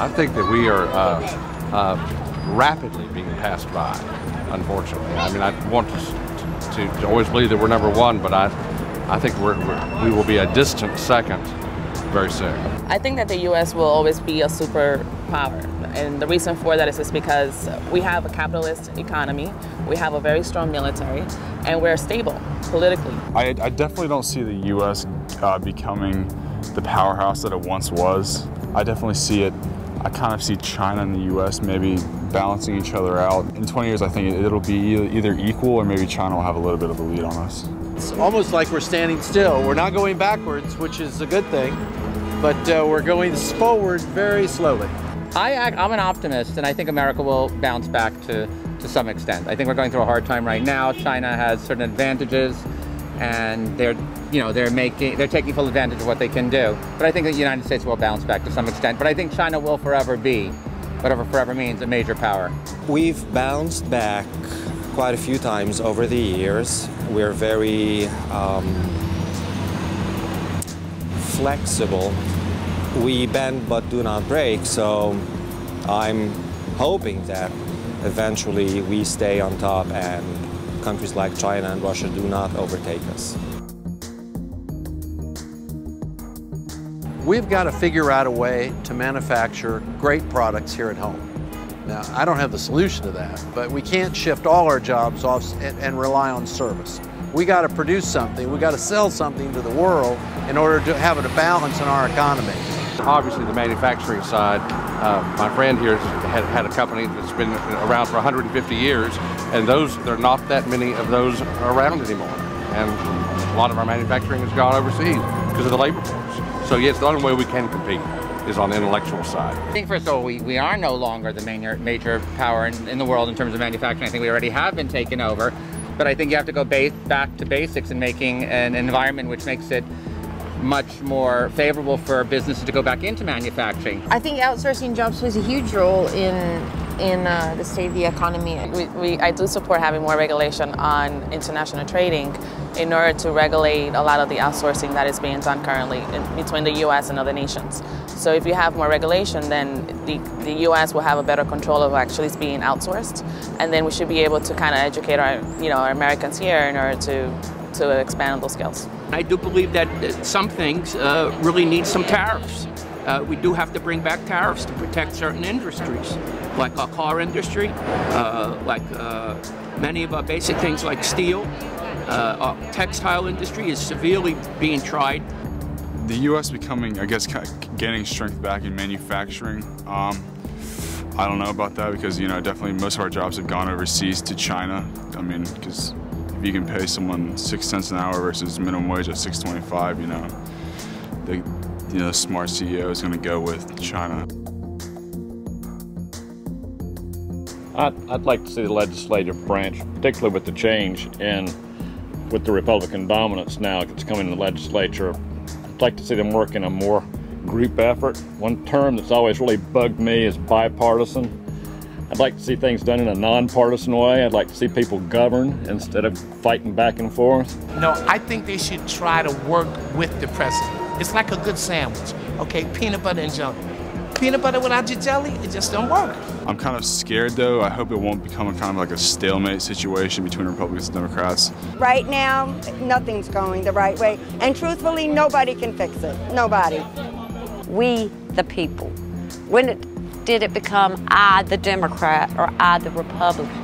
I think that we are rapidly being passed by, unfortunately. I mean, I want to always believe that we're number one, but I think we will be a distant second very soon. I think that the U.S. will always be a superpower, and the reason for that is because we have a capitalist economy, we have a very strong military, and we're stable politically. I definitely don't see the U.S. Becoming the powerhouse that it once was. I definitely see it. I kind of see China and the U.S. maybe balancing each other out. In 20 years, I think it'll be either equal or maybe China will have a little bit of a lead on us. It's almost like we're standing still. We're not going backwards, which is a good thing, but we're going forward very slowly. I'm an optimist, and I think America will bounce back to some extent. I think we're going through a hard time right now. China has certain advantages, and they're taking full advantage of what they can do. But I think the United States will bounce back to some extent. But I think China will forever be, whatever forever means, a major power. We've bounced back quite a few times over the years. We're very flexible. We bend but do not break, so I'm hoping that eventually we stay on top and countries like China and Russia do not overtake us. We've got to figure out a way to manufacture great products here at home. Now, I don't have the solution to that, but we can't shift all our jobs off and rely on service. We got to produce something, we got to sell something to the world in order to have a balance in our economy. Obviously, the manufacturing side, my friend here had a company that's been around for 150 years, and there are not that many of those around anymore. And a lot of our manufacturing has gone overseas because of the labor force. So yes, the only way we can compete is on the intellectual side. I think first of all, we are no longer the major power in the world in terms of manufacturing. I think we already have been taken over, but I think you have to go back to basics in making an environment which makes it much more favorable for businesses to go back into manufacturing. I think outsourcing jobs plays a huge role in the state of the economy. I do support having more regulation on international trading in order to regulate a lot of the outsourcing that is being done currently between the U.S. and other nations. So if you have more regulation, then the U.S. will have a better control of actually being outsourced, and then we should be able to kind of educate our Americans here in order to expand on those skills. I do believe that some things really need some tariffs. We do have to bring back tariffs to protect certain industries, like our car industry, like many of our basic things like steel. Our textile industry is severely being tried. The U.S. becoming, I guess, gaining strength back in manufacturing. I don't know about that because, definitely most of our jobs have gone overseas to China. I mean, because if you can pay someone 6 cents an hour versus minimum wage at $6.25, the smart CEO is going to go with China. I'd like to see the legislative branch, particularly with the change with the Republican dominance now that's coming in the legislature. I'd like to see them work in a more group effort. One term that's always really bugged me is bipartisan. I'd like to see things done in a nonpartisan way. I'd like to see people govern instead of fighting back and forth. No, I think they should try to work with the president. It's like a good sandwich, okay? Peanut butter and jelly. Peanut butter without your jelly, it just don't work. I'm kind of scared, though. I hope it won't become a kind of like a stalemate situation between Republicans and Democrats. Right now, nothing's going the right way. And truthfully, nobody can fix it. Nobody. We, the people. When did it become I, the Democrat, or I, the Republican?